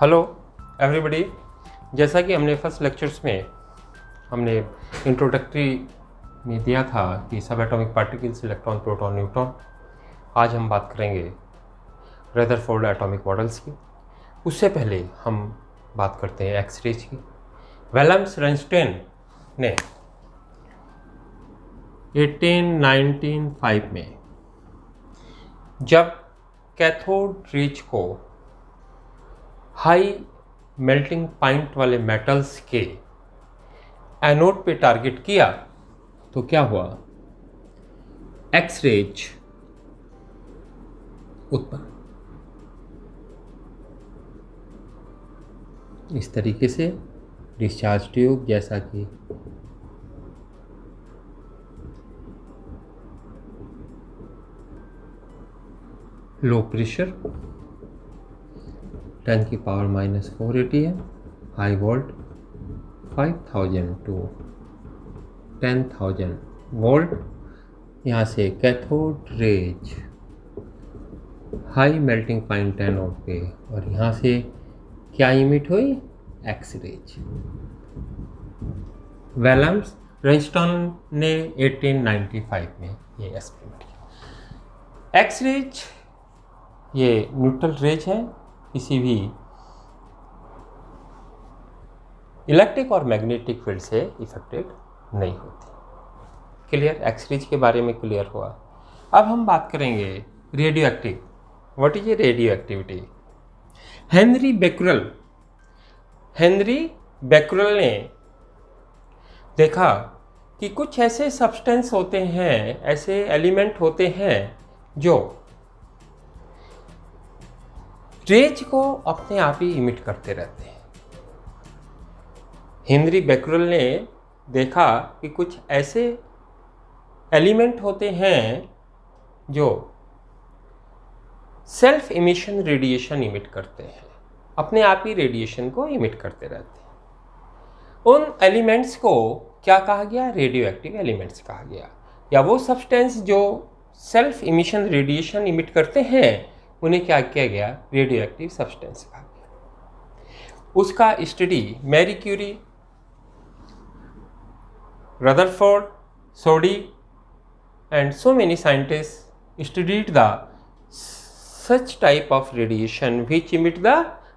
Hello everybody. जैसा कि हमने फर्स्ट लेक्चर्स में हमने इंट्रोडक्टरी में दिया था कि सब atomic particles, electron, proton, neutron. आज हम बात करेंगे रदरफोर्ड एटॉमिक मॉडल्स की। उससे पहले हम बात करते हैं एक्स रेज की। विल्हेम रनस्टेन ने 1895 में जब कैथोड रेज को हाई मेल्टिंग पॉइंट वाले मेटल्स के एनोड पे टारगेट किया तो क्या हुआ? एक्स रेज उत्पन्न। इस तरीके से डिस्चार्ज ट्यूब, जैसा कि लो प्रेशर 10 की power -4 ATM, high volt 5000 to 10,000 volt. यहाँ से cathode rays high melting point anode पे, और यहाँ से क्या इमिट हुई? X raise. विल्हेम रनस्टेन ने 1895 में ये एक्सपेरिमेंट किया। एक्स रेज ये न्यूट्रल रेज है, किसी भी इलेक्ट्रिक और मैग्नेटिक फील्ड से इफेक्टेड नहीं होती। क्लियर? एक्स रेज के बारे में क्लियर हुआ। अब हम बात करेंगे radio active. What is a radio activity? Henri Becquerel ने देखा कि कुछ ऐसे सब्सटेंस होते हैं, ऐसे एलिमेंट होते हैं जो रेज को अपने आप ही इमिट करते रहते हैं। हेनरी बेक्रेल ने देखा कि कुछ ऐसे एलिमेंट होते हैं जो सेल्फ इमिशन रेडिएशन इमिट करते हैं, अपने आप ही रेडिएशन को इमिट करते रहते हैं। उन एलिमेंट्स को क्या कहा गया? रेडियो एक्टिव एलिमेंट्स कहा गया, या वो सब्सटेंस जो सेल्फ इमिशन रेडिएशन इमिट करते हैं उन्हें क्या किया गया? रेडियो एक्टिव सब्सटेंस कहा गया। उसका study Marie Curie, Rutherford, Soddy and so many scientist studied the such type of radiation which emit the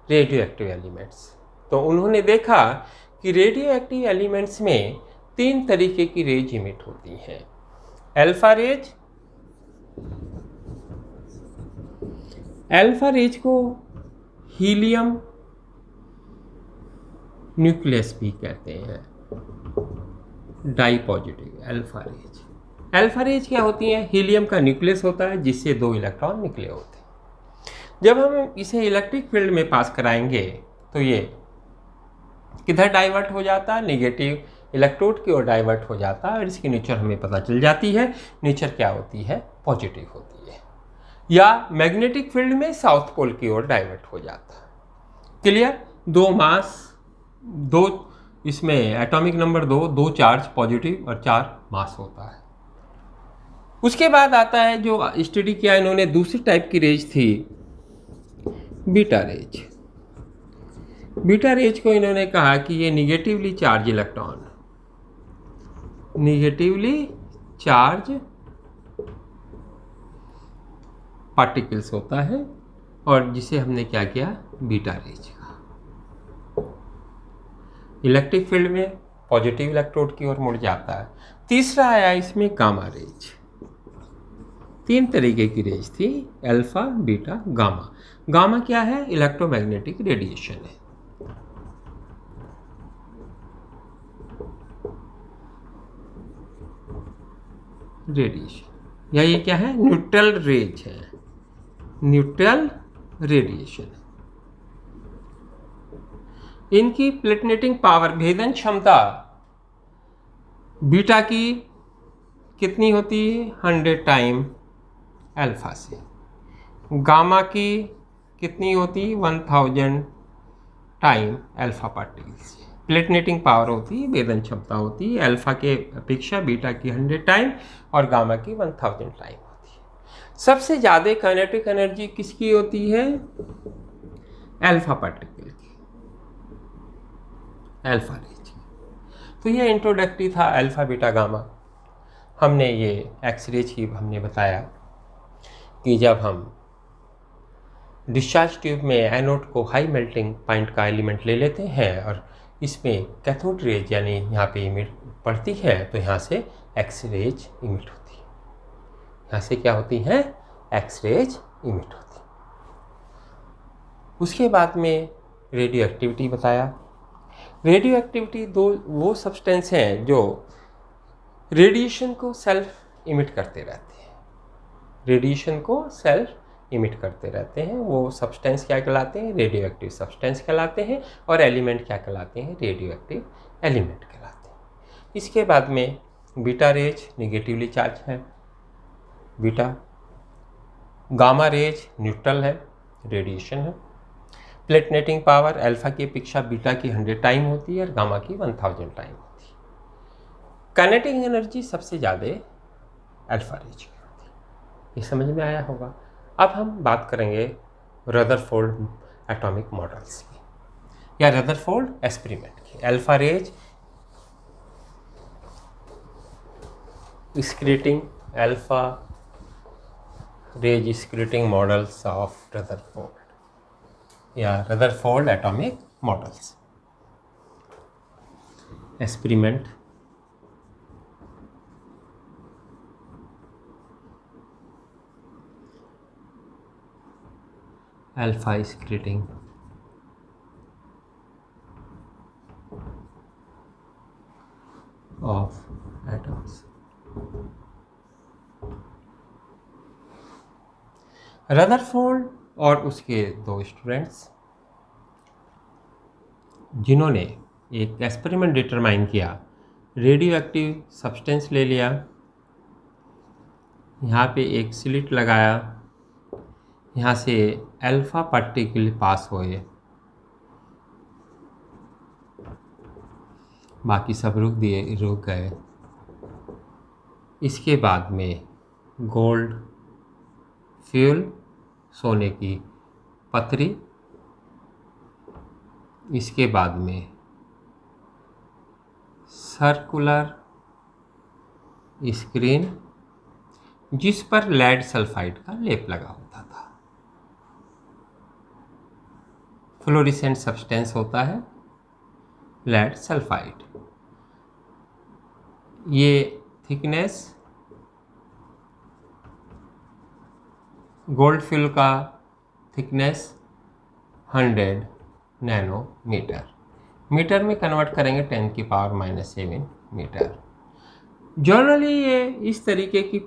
radioactive elements. तो उन्होंने देखा कि रेडियो एक्टिव एलिमेंट्स में 3 तरीके की रेज इमिट होती हैं। अल्फा रेज को हीलियम न्यूक्लियस भी कहते हैं, डाई पॉजिटिव अल्फा रेज क्या होती है? हीलियम का न्यूक्लियस होता है जिससे 2 इलेक्ट्रॉन निकले होते हैं। जब हम इसे इलेक्ट्रिक फील्ड में पास कराएंगे तो ये किधर डाइवर्ट हो जाता है? नेगेटिव इलेक्ट्रोड की ओर डाइवर्ट हो जाता है, और इसकी नेचर हमें पता चल जाती है। नेचर क्या होती है? पॉजिटिव होती है। या मैग्नेटिक फील्ड में साउथ पोल की ओर डाइवर्ट हो जाता है। क्लियर? 2 मास, 2 इसमें एटॉमिक नंबर 2 चार्ज पॉजिटिव और 4 मास होता है। उसके बाद आता है जो स्टडी किया इन्होंने, दूसरी टाइप की रेज थी बीटा रेज को इन्होंने कहा कि ये negatively charge electron, negatively charge particles होता है, और जिसे हमने क्या किया? बीटा रेज कहा। इलेक्ट्रिक फील्ड में पॉजिटिव इलेक्ट्रोड की ओर मुड़ जाता है। तीसरा आया इसमें गामा रेज। 3 तरीके की रेज थी, अल्फा, बीटा, गामा। गामा क्या है? इलेक्ट्रोमैग्नेटिक रेडिएशन है। या ये क्या है? न्यूट्रल रेज है, न्यूट्रल रेडिएशन। इनकी प्लेटनेटिंग पावर, भेदन क्षमता बीटा की कितनी होती है? 100 टाइम अल्फा से। गामा की कितनी होती? 1000 टाइम अल्फा पार्टिकल से। प्लेटनेटिंग पावर होती है, भेदन क्षमता होती है अल्फा के अपेक्षा बीटा की 100 टाइम और गामा की 1000 टाइम होती है। सबसे ज़्यादा काइनेटिक एनर्जी किसकी होती है? अल्फा पार्टिकल की, अल्फा रेज की। तो ये इंट्रोडक्टरी था अल्फा बीटा गामा। हमने ये एक्स रेज की हमने बताया कि जब हम डिस्चार्ज ट्यूब में एनोड को हाई मेल्टिंग पॉइंट का एलिमेंट ले लेते हैं और इसमें कैथोड रेज यानी यहाँ पे इमिट पड़ती है, तो यहाँ से एक्स रेज इमिट होती है। यहाँ से क्या होती है? एक्स रेज इमिट होती है। उसके बाद में रेडियो एक्टिविटी बताया। रेडियो एक्टिविटी दो वो सब्सटेंस हैं जो रेडिएशन को सेल्फ इमिट करते रहते हैं। रेडिएशन को सेल्फ इमिट करते रहते हैं। वो सब्सटेंस क्या कहलाते हैं? रेडियो एक्टिव सब्सटेंस कहलाते हैं। और एलिमेंट क्या कहलाते हैं? रेडियो एक्टिव एलिमेंट कहलाते हैं। इसके बाद में बीटा रेज निगेटिवली चार्ज है, बीटा। गामा रेज न्यूट्रल है, रेडिएशन है। प्लेटनेटिंग पावर अल्फा की अपेक्षा बीटा की 100 टाइम होती है और गामा की 1000 टाइम होती है। काइनेटिक एनर्जी सबसे ज़्यादा अल्फा रेज की होती है। ये समझ में आया होगा। अब हम बात करेंगे रदरफोर्ड एटॉमिक मॉडल्स की या रदरफोर्ड एक्सपेरिमेंट की। Alpha rays scattering, alpha rays scattering models of Rutherford या Rutherford atomic models experiment. Alpha scattering of atoms. Rutherford और उसके दो स्टूडेंट्स जिन्होंने एक एक्सपेरिमेंट डिटरमाइन किया, रेडियो एक्टिव सब्सटेंस ले लिया, यहाँ पे एक स्लिट लगाया, यहाँ से अल्फा पार्टिकल पास हुए, बाकी सब रुक गए। इसके बाद में गोल्ड फ्यूल, सोने की पतरी, इसके बाद में सर्कुलर स्क्रीन जिस पर लेड सल्फाइड का लेप लगा होता था। फ्लोरेसेंट सब्सटेंस होता है लेड सल्फाइड। ये थिकनेस गोल्ड फ्यूल का थिकनेस 100 नैनोमीटर, मीटर में कन्वर्ट करेंगे 10⁻⁻7 मीटर। जनरली ये इस तरीके की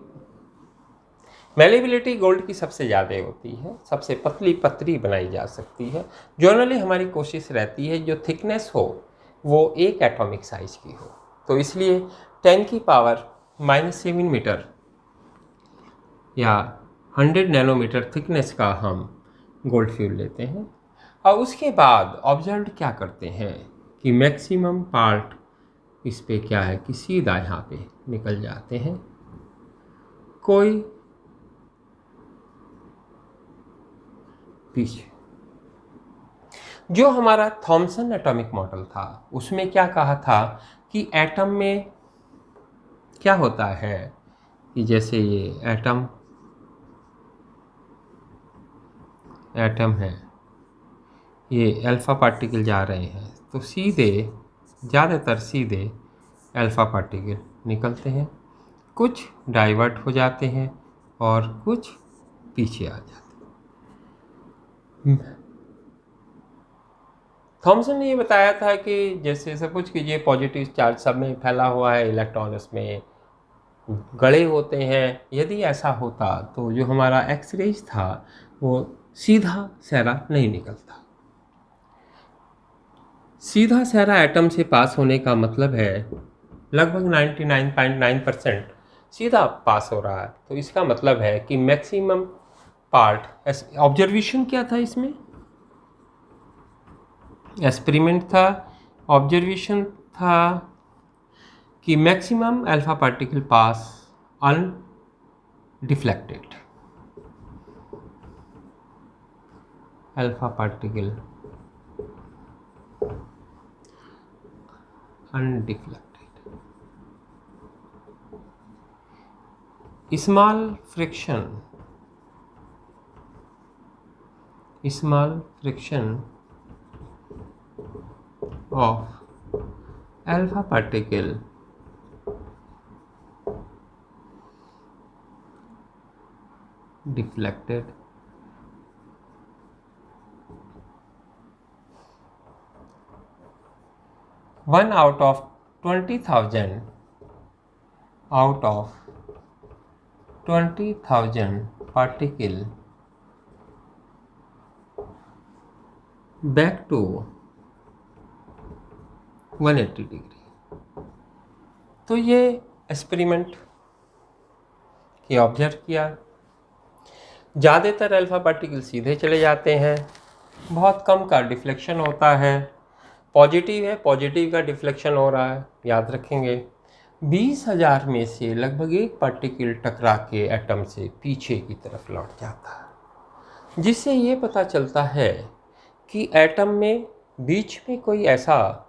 मेलेबिलिटी गोल्ड की सबसे ज़्यादा होती है, सबसे पतली पतरी बनाई जा सकती है। जनरली हमारी कोशिश रहती है जो थिकनेस हो वो 1 एटॉमिक साइज की हो, तो इसलिए 10⁻⁻7 मीटर या 100 नैनोमीटर थिकनेस का हम गोल्ड फ्यूल लेते हैं। और उसके बाद ऑब्जर्व क्या करते हैं कि मैक्सिमम पार्ट इस पे क्या है कि सीधा यहाँ पे निकल जाते हैं। कोई पीछे जो हमारा थॉमसन एटॉमिक मॉडल था उसमें क्या कहा था कि एटम में क्या होता है कि जैसे ये एटम है, ये अल्फा पार्टिकल जा रहे हैं तो ज़्यादातर सीधे अल्फा पार्टिकल निकलते हैं, कुछ डाइवर्ट हो जाते हैं और कुछ पीछे आ जाते हैं। थॉमसन ने ये बताया था कि जैसे सपोज कीजिए पॉजिटिव चार्ज सब में फैला हुआ है, इलेक्ट्रॉन उसमें गड़े होते हैं। यदि ऐसा होता तो जो हमारा एक्स रेज था वो सीधा सहरा नहीं निकलता। सीधा सहरा एटम से पास होने का मतलब है लगभग 99.9% सीधा पास हो रहा है। तो इसका मतलब है कि मैक्सिमम पार्ट, ऑब्जर्वेशन क्या था इसमें, एक्सपेरिमेंट था, ऑब्जर्वेशन था कि maximum alpha particle pass undeflected, alpha particle undeflected. Small fraction of alpha particle deflected one out of 20,000 particle back to 180 degree. तो ये एक्सपेरिमेंट कि ऑब्जर्व किया, ज़्यादातर अल्फा पार्टिकल सीधे चले जाते हैं, बहुत कम का डिफ्लेक्शन होता है। पॉजिटिव है, पॉजिटिव का डिफ्लेक्शन हो रहा है, याद रखेंगे। 20,000 में से लगभग एक पार्टिकल टकरा के एटम से पीछे की तरफ लौट जाता है, जिससे ये पता चलता है कि एटम में बीच में कोई ऐसा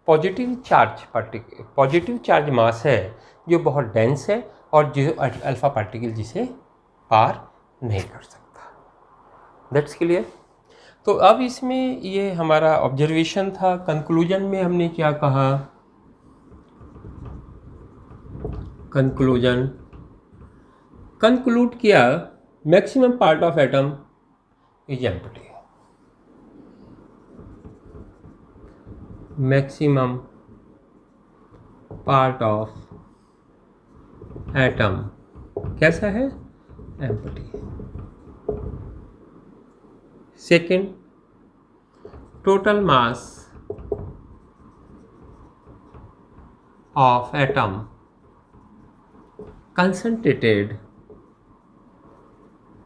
पॉजिटिव चार्ज मास है जो बहुत डेंस है और जो अल्फा पार्टिकल जिसे पार नहीं कर सकता। That's clear. तो अब इसमें ये हमारा ऑब्जर्वेशन था। कंक्लूजन में हमने क्या कहा? कंक्लूड किया maximum part of atom is empty. Maximum part of atom कैसा है? Empty. Second, total mass of atom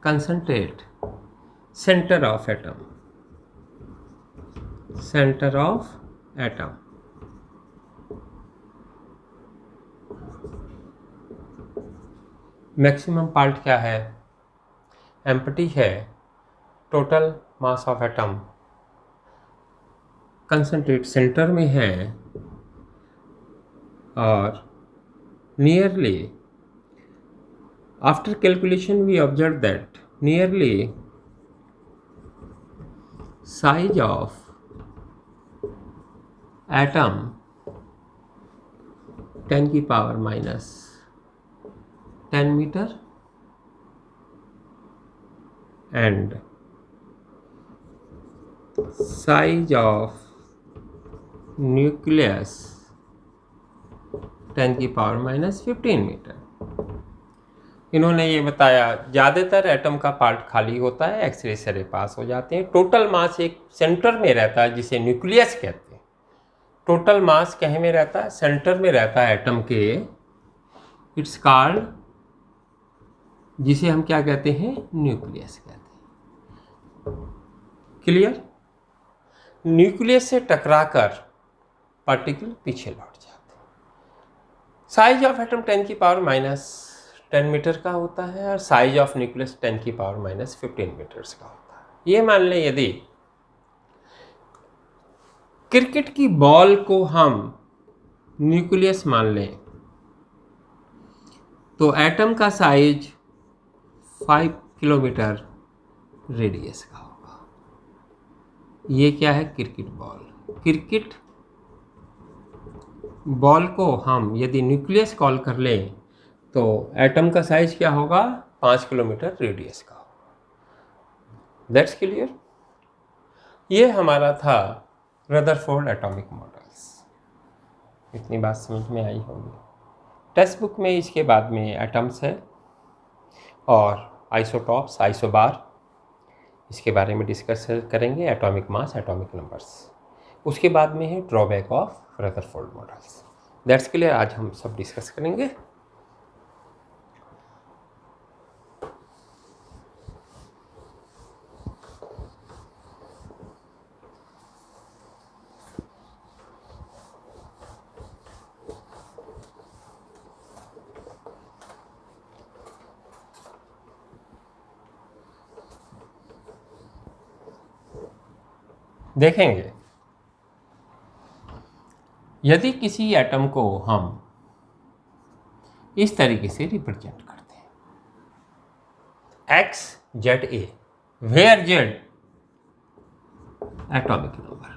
concentrate center of atom maximum part क्या है? एम्प्टी है। Total mass of atom concentrate centre में है और nearly after calculation we observed that nearly size of atom 10 की power minus 10 meter and size of nucleus 10 की power minus 15 metre. इन्होंने ये बताया ज़्यादातर एटम का पार्ट खाली होता है, एक्सरे सरे पास हो जाते हैं। टोटल मास एक सेंटर में रहता है जिसे न्यूक्लियस कहते हैं। टोटल मास कहीं में रहता है? सेंटर में रहता है एटम के। इट्स कॉल्ड, जिसे हम क्या कहते हैं? न्यूक्लियस कहते हैं। क्लियर? न्यूक्लियस से टकराकर पार्टिकल पीछे लौट जाते हैं। साइज ऑफ एटम 10 की पावर माइनस 10 मीटर का होता है और साइज ऑफ न्यूक्लियस 10 की पावर माइनस 15 मीटर्स का होता है। ये मान लें यदि क्रिकेट की बॉल को हम न्यूक्लियस मान लें तो एटम का साइज 5 किलोमीटर रेडियस का होगा। ये क्या है? Cricket ball. क्रिकेट बॉल को हम यदि न्यूक्लियस कॉल कर लें तो एटम का साइज क्या होगा? 5 किलोमीटर रेडियस का होगा। That's clear. ये हमारा था रदरफोर्ड एटॉमिक मॉडल्स। इतनी बात समझ में आई होगी। टेक्स्ट बुक में इसके बाद में एटम्स है और आइसोटॉप्स, आइसोबार, इसके बारे में डिस्कस करेंगे। एटॉमिक मास, एटॉमिक नंबर्स, उसके बाद में है drawback of Rutherford models. That's clear. आज हम सब डिस्कस करेंगे। देखेंगे यदि किसी एटम को हम इस तरीके से रिप्रेजेंट करते हैं, X Z A, where Z atomic number,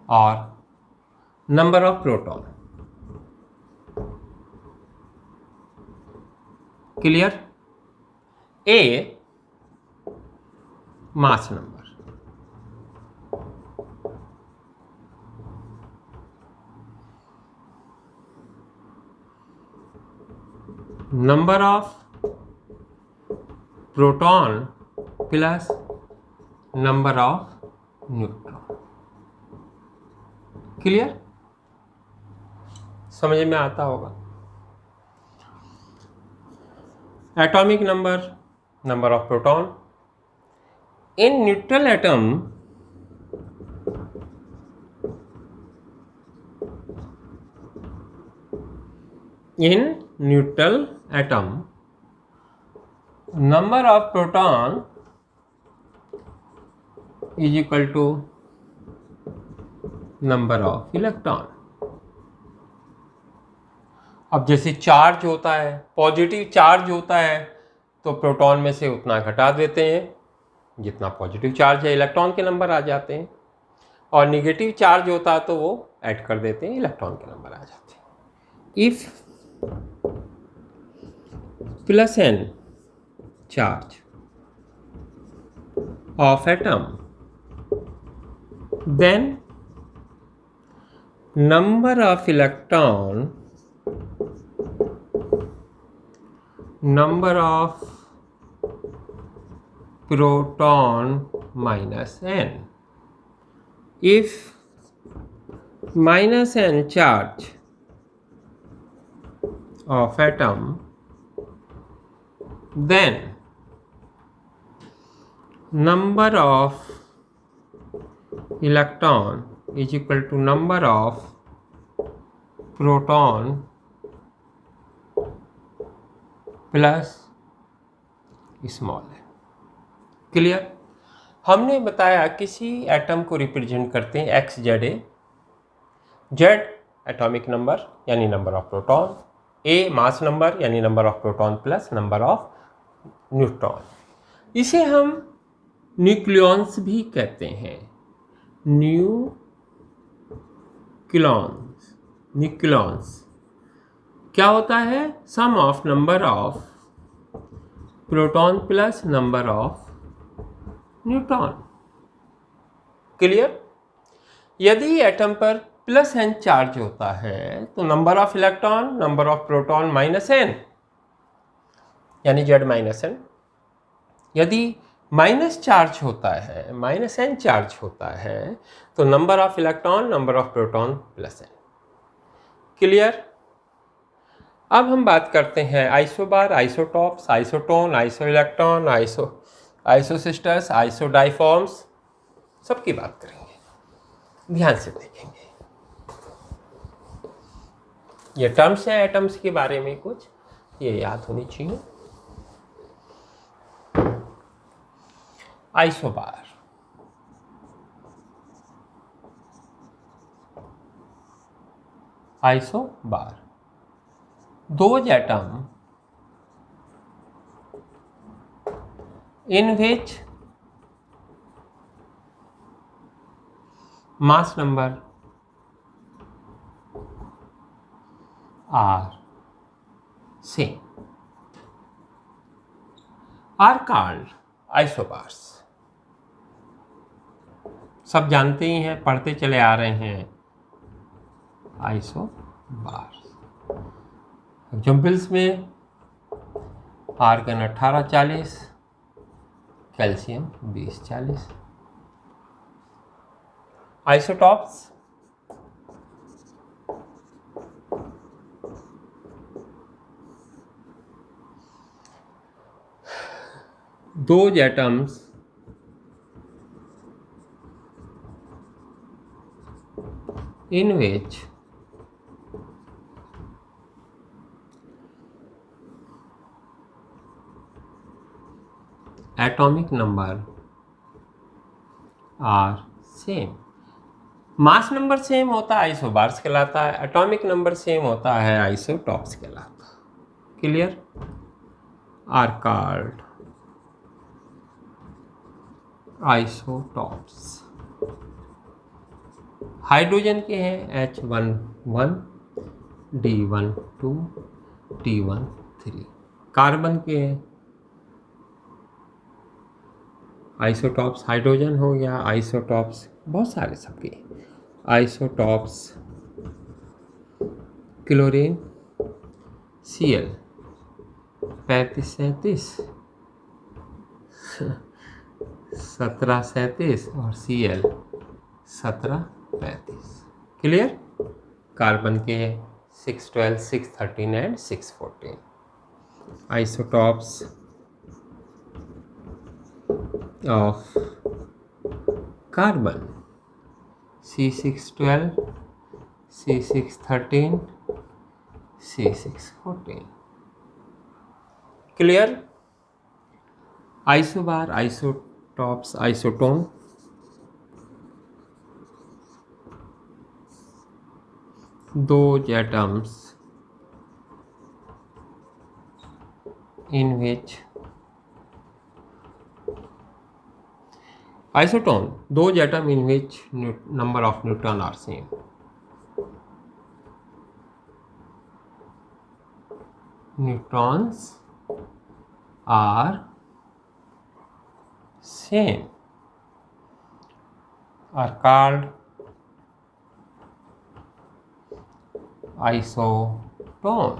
और number of proton. Clear? A mass number, number of proton plus number of neutron. Clear? समझ में आता होगा। Atomic number, number of proton in neutral atom, in neutral atom number of proton is equal to number of electron। अब जैसे charge होता है, positive charge होता है तो प्रोटॉन में से उतना घटा देते हैं जितना पॉजिटिव चार्ज है, इलेक्ट्रॉन के नंबर आ जाते हैं, और निगेटिव चार्ज होता है तो वो ऐड कर देते हैं, इलेक्ट्रॉन के नंबर आ जाते हैं। If plus n charge of atom, then number of electron, number of proton minus n। if minus n charge of atom, then number of electron is equal to number of proton plus small n। Clear? हमने बताया किसी atom को represent करते हैं X Z A, Z atomic number यानी number of proton, A mass number यानी number of proton plus number of neutron. इसे हम न्यूक्लियॉन्स भी कहते हैं, न्यूक्लियॉन्स। न्यूक्लियॉन्स क्या होता है? Sum of number of proton plus number of neutron. Clear? यदि एटम पर प्लस एन चार्ज होता है तो number of electron, number of proton minus N यानी जेड माइनस एन। यदि माइनस चार्ज होता है, माइनस एन चार्ज होता है तो number of electron, number of proton plus N. Clear? अब हम बात करते हैं isobar, isotopes, isotone, iso electron, isosters, isodiaphers, सबकी बात करेंगे, ध्यान से देखेंगे। ये टर्म्स हैं एटम्स के बारे में, कुछ ये याद होनी चाहिए। Isobar, isobar, those atom in which mass number are same are called isobars। सब जानते ही हैं, पढ़ते चले आ रहे हैं आइसोबार। एग्जाम्पल्स में argon 1840, calcium 2040। Isotopes those atoms in which atomic number are same. Mass number same होता है आइसोबार्स कहलाता है, एटॉमिक नंबर सेम होता है आइसोटॉप्स कहलाता है। Clear? Are called isotopes. Hydrogen के हैं H11, D12, T13। कार्बन के हैं आइसोटॉप्स, हाइड्रोजन हो गया आइसोटॉप्स, बहुत सारे सबके आइसोटॉप्स। क्लोरीन Cl 3537, 1737 और Cl 1735। क्लियर? कार्बन के 612, 613 and 614 isotopes of carbon C612, C613, C614। Clear? Isobar, isotopes, isotone. Those atoms in which isotone, those atoms in which number of neutron are same. Neutrons are same are called isotone।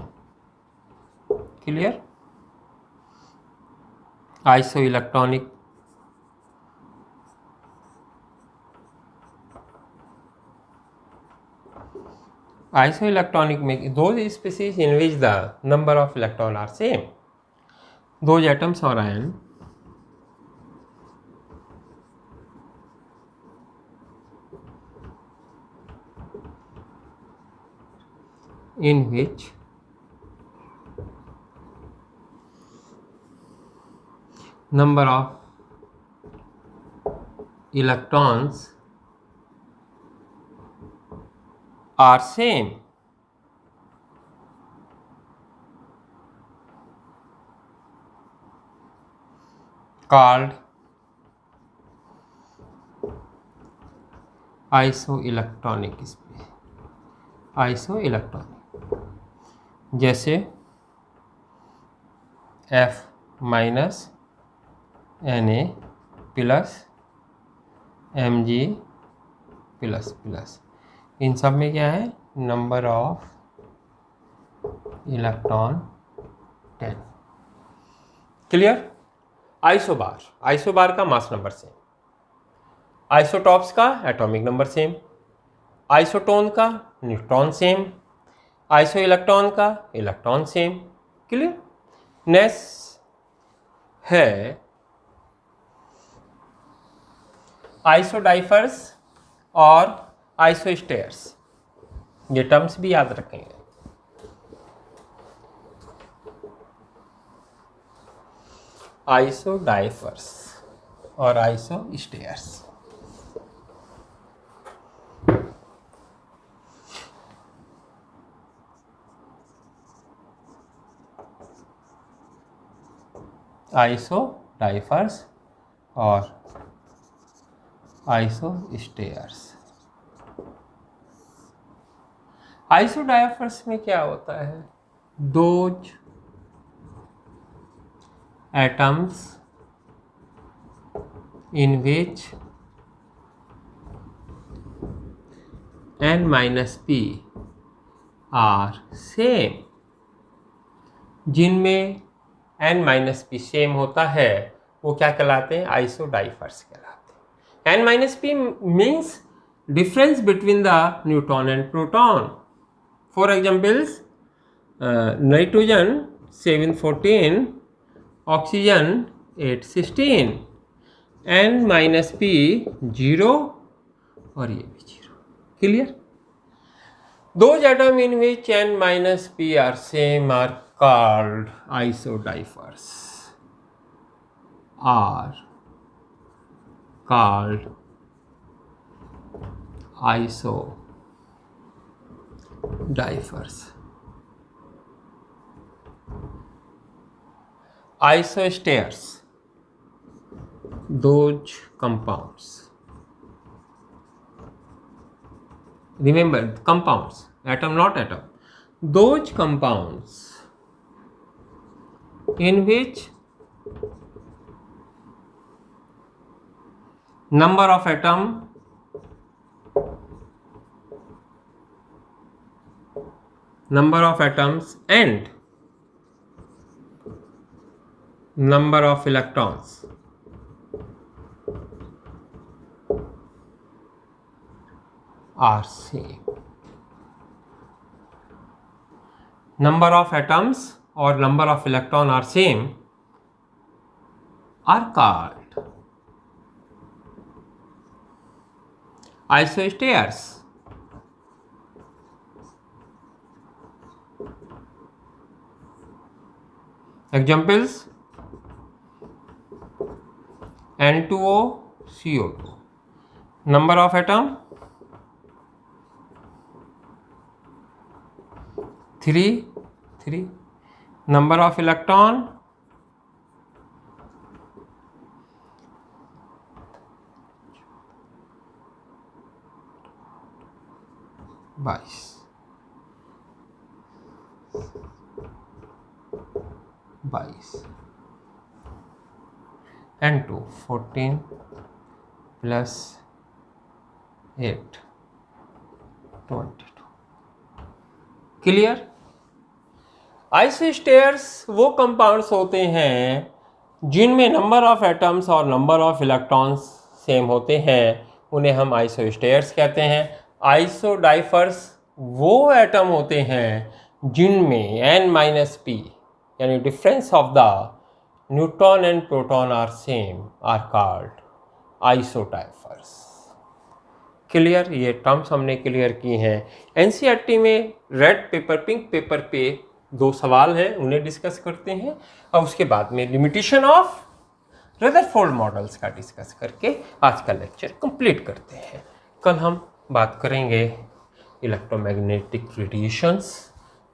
Clear? Iso electronic, isoelectronic make those species in which the number of electrons are same, those atoms or ion in which number of electrons are same called isoelectronic species। isoelectronic जैसे F minus Na plus Mg plus plus, इन सब में क्या है? Number of electron 10। Clear? Isobar, isobar का mass number same, isotopes का atomic number same, isotone का neutron same, iso electron का इलेक्ट्रॉन सेम। क्लियर? नेक्स्ट है आइसोडाइफर्स और आइसोस्टेयर्स। ये टर्म्स भी याद रखेंगे। आइसोडाइफर्स और आइसोस्टेयर्स। आइसोडाइफर्स और आइसोस्टेयर्स। आइसोडाइफर्स में क्या होता है? Those atoms in which n minus p are same, जिनमें n माइनस पी सेम होता है वो क्या कहलाते हैं? आइसोडाइफर्स कहलाते हैं। n minus P means difference between the neutron and proton. For examples nitrogen 714, oxygen 816, n minus P 0 और ये भी 0। Clear? Those atoms in which n minus p are same are called isodiphers। are called isodiphers. Isosteres, those compounds, remember compounds, atom not atom, those compounds in which number of atoms and number of electrons are same. Number of atoms or number of electron are same are called isosteres. Examples: N2O, CO2. Number of atom 3. Number of electron 22. N2 14 plus 8 22. Clear? आइसोस्टेयर्स वो compounds होते हैं जिनमें number of atoms और number of electrons same होते हैं, उन्हें हम आइसोस्टेयर्स कहते हैं। आइसोडाइफर्स वो एटम होते हैं जिनमें n-p यानी difference of the neutron and proton are same are called isodiaphers. Clear? ये टर्म्स हमने क्लियर की हैं। एनसीईआरटी में रेड पेपर पिंक पेपर पे 2 सवाल हैं, उन्हें डिस्कस करते हैं और उसके बाद में लिमिटेशन ऑफ रदरफोर्ड मॉडल्स का डिस्कस करके आज का लेक्चर कंप्लीट करते हैं। कल हम बात करेंगे इलेक्ट्रोमैग्नेटिक रेडिएशंस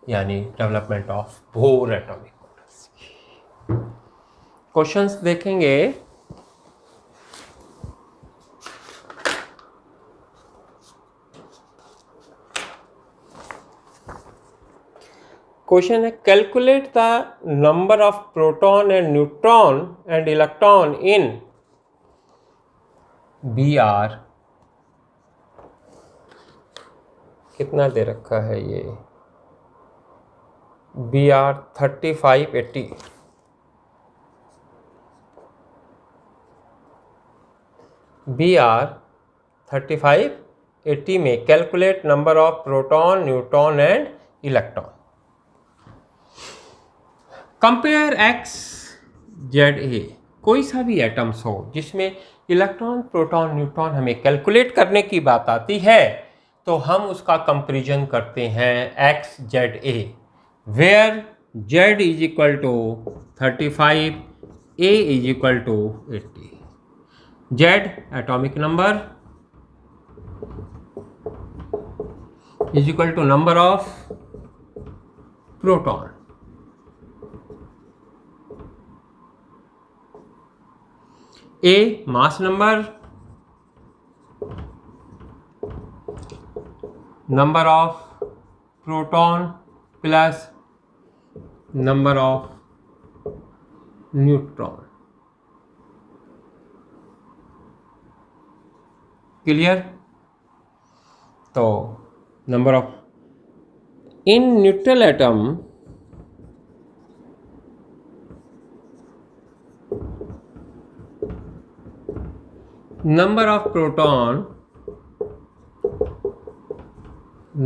यानी development of bore atomic models की। क्वेश्चंस देखेंगे। क्वेश्चन है, calculate the number of proton and neutron and electron in Br। कितना दे रखा है ये? Br 3580। Br 3580 में calculate number of proton, neutron and electron. Compare x Z ए, कोई सा भी एटम्स हो जिसमें इलेक्ट्रॉन, प्रोटॉन, न्यूट्रॉन हमें कैलकुलेट करने की बात आती है तो हम उसका कंपैरिजन करते हैं X Z A, where Z is equal to 35, A is equal to 80। Z atomic number is equal to number of proton, A mass number, number of proton plus number of neutron. Clear? तो number of in neutral atom number of proton,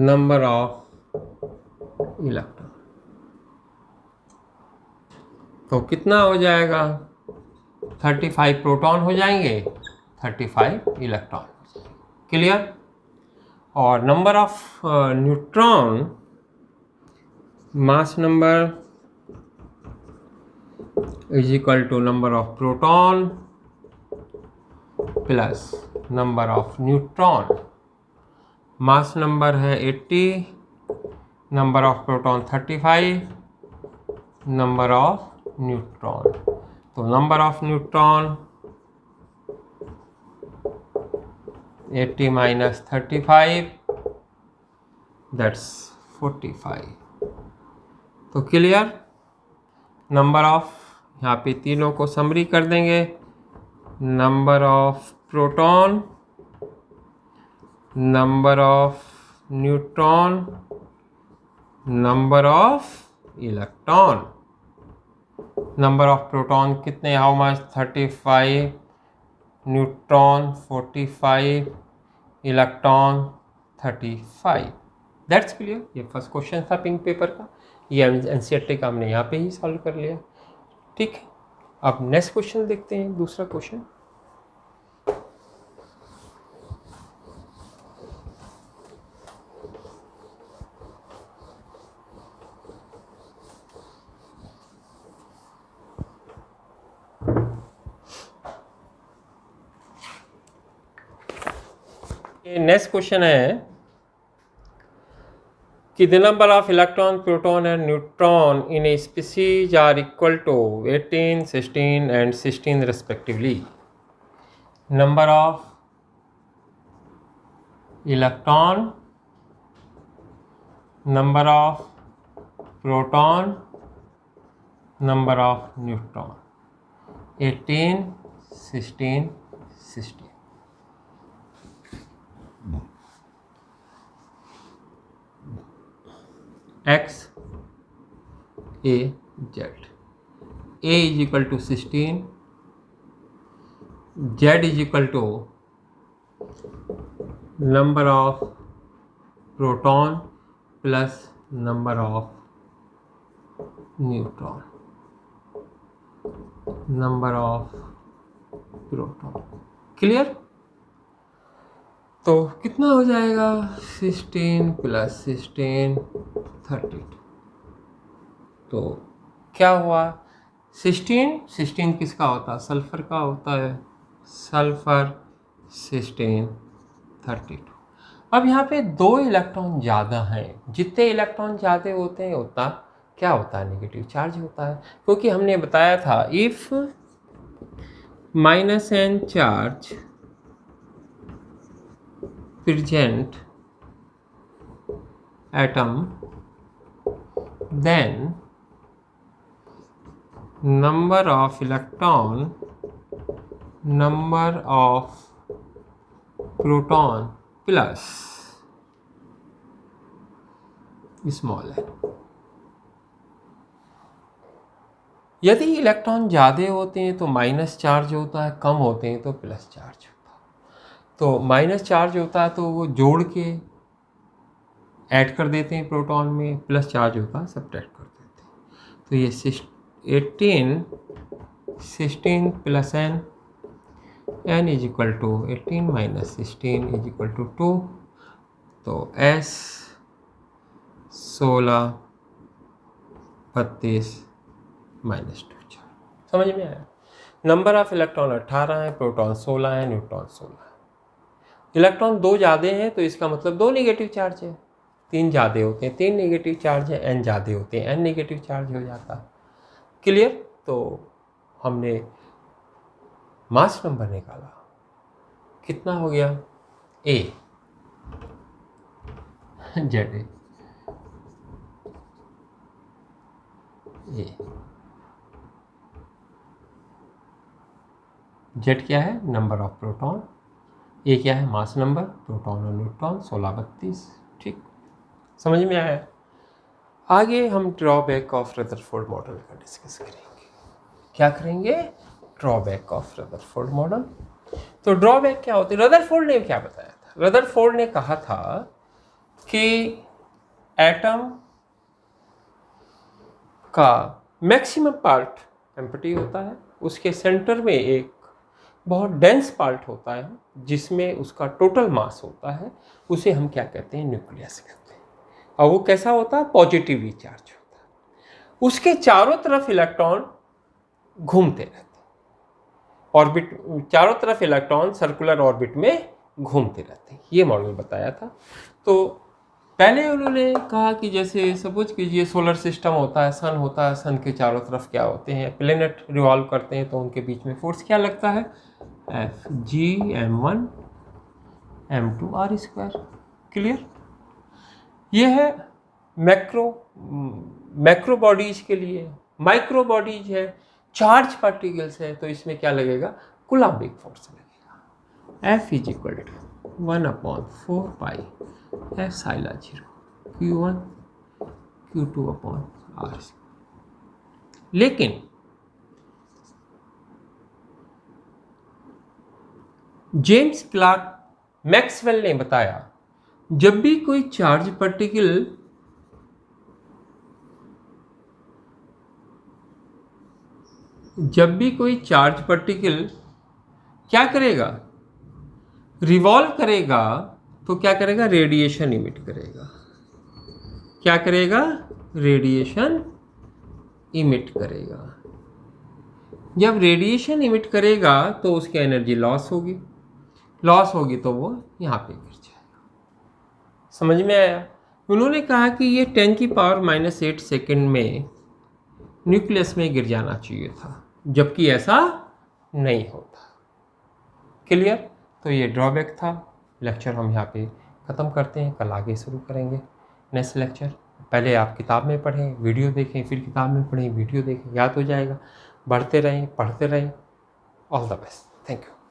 number of electron। तो कितना हो जाएगा? 35 proton हो जाएंगे, 35 electron हो जाएंगे। Clear? और number of neutron, mass number is equal to number of proton plus number of neutron. Mass number है 80, number of proton 35, number of neutron. तो number of neutron 80 minus 35 that's 45। तो clear. Number of, यहाँ पे तीनों को summary कर देंगे। Number of proton, number of neutron, number of electron. Number of proton कितने, how much, 35, neutron 45, electron 35। That's clear. ये फर्स्ट क्वेश्चन था पिंक पेपर का, ये एनसीईआरटी का हमने यहाँ पे ही सॉल्व कर लिया। ठीक है, अब नेक्स्ट क्वेश्चन देखते हैं, दूसरा क्वेश्चन। नेक्स्ट क्वेश्चन है कि the number of electron, proton and neutron in a species are equal to 18, 16 and 16 respectively. Number of electron, number of proton, number of neutron, 18, 16, 16. X A Z, A is equal to 16, Z is equal to number of proton plus number of neutron, number of proton। Clear. तो कितना हो जाएगा, 16 plus 16 32। तो क्या हुआ, 16 किसका होता है, सल्फर का होता है, सल्फर 16 32। अब यहाँ पे 2 इलेक्ट्रॉन ज़्यादा हैं, जितने इलेक्ट्रॉन ज़्यादा होते हैं उतना क्या होता है, नेगेटिव चार्ज होता है। क्योंकि हमने बताया था if -n charge present atom, then number of electron, number of proton plus small है। यदि इलेक्ट्रॉन ज़्यादा होते हैं तो माइनस चार्ज होता है, कम होते हैं तो प्लस चार्ज होता है। तो माइनस चार्ज होता है तो वो जोड़ के ऐड कर देते हैं प्रोटॉन में, प्लस चार्ज होता है सब्ट्रैक्ट कर देते हैं। तो ये 18 16 plus n is equal to 18 minus 16 is equal to 2। तो S 16 32 माइनस 2। समझ में आया। नंबर ऑफ इलेक्ट्रॉन 18 है, प्रोटॉन 16 है, न्यूट्रॉन 16 है। इलेक्ट्रॉन 2 ज़्यादा हैं तो इसका मतलब 2 नेगेटिव चार्ज है, 3 ज़्यादा होते हैं 3 नेगेटिव चार्ज है, n ज़्यादा होते हैं n नेगेटिव चार्ज हो जाता है। क्लियर। तो हमने मास नंबर निकाला, कितना हो गया, A Z A Z क्या है, नंबर ऑफ प्रोटॉन, ये क्या है, मास नंबर, प्रोटॉन और न्यूट्रॉन 16 32। ठीक, समझ में आया। आगे हम ड्रॉबैक ऑफ रदरफोर्ड मॉडल का डिस्कस करेंगे। क्या करेंगे, ड्रॉबैक ऑफ रदरफोर्ड मॉडल। तो ड्रॉबैक क्या होती है, रदरफोर्ड ने क्या बताया था, रदरफोर्ड ने कहा था कि एटम का मैक्सिमम पार्ट एम्प्टी होता है, उसके सेंटर में एक बहुत डेंस पार्ट होता है जिसमें उसका टोटल मास होता है, उसे हम क्या कहते हैं, न्यूक्लियस कहते हैं। और वो कैसा होता है, पॉजिटिवली चार्ज होता है। उसके चारों तरफ इलेक्ट्रॉन घूमते रहते हैं, ऑर्बिट चारों तरफ इलेक्ट्रॉन सर्कुलर ऑर्बिट में घूमते रहते हैं। ये मॉडल बताया था। तो पहले उन्होंने कहा कि जैसे सपोज कीजिए सोलर सिस्टम होता है, सन होता है, सन के चारों तरफ क्या होते हैं, प्लेनेट रिवॉल्व करते हैं, तो उनके बीच में फोर्स क्या लगता है, Fg(m1 m2 r²). क्लियर। ये है मैक्रो बॉडीज के लिए। माइक्रो बॉडीज है, चार्ज पार्टिकल्स है, तो इसमें क्या लगेगा, कूलम्बिक फोर्स लगेगा। F = 1/4 पाई F(0) Q1 Q2/r²। लेकिन जेम्स क्लार्क मैक्सवेल ने बताया जब भी कोई चार्ज पार्टिकल क्या करेगा, रिवॉल्व करेगा, तो क्या करेगा, रेडिएशन इमिट करेगा। क्या करेगा, रेडिएशन इमिट करेगा। जब रेडिएशन इमिट करेगा तो उसकी एनर्जी लॉस होगी तो वो यहाँ पे गिर जाएगा। समझ में आया। उन्होंने कहा कि ये 10⁻⁻8 सेकेंड में न्यूक्लियस में गिर जाना चाहिए था, जबकि ऐसा नहीं होता। क्लियर। तो ये ड्रॉबैक था। लेक्चर हम यहाँ पे ख़त्म करते हैं, कल आगे शुरू करेंगे नेक्स्ट लेक्चर। पहले आप किताब में पढ़ें, वीडियो देखें, फिर किताब में पढ़ें, वीडियो देखें, याद हो जाएगा। बढ़ते रहें, पढ़ते रहें। All the best. Thank you.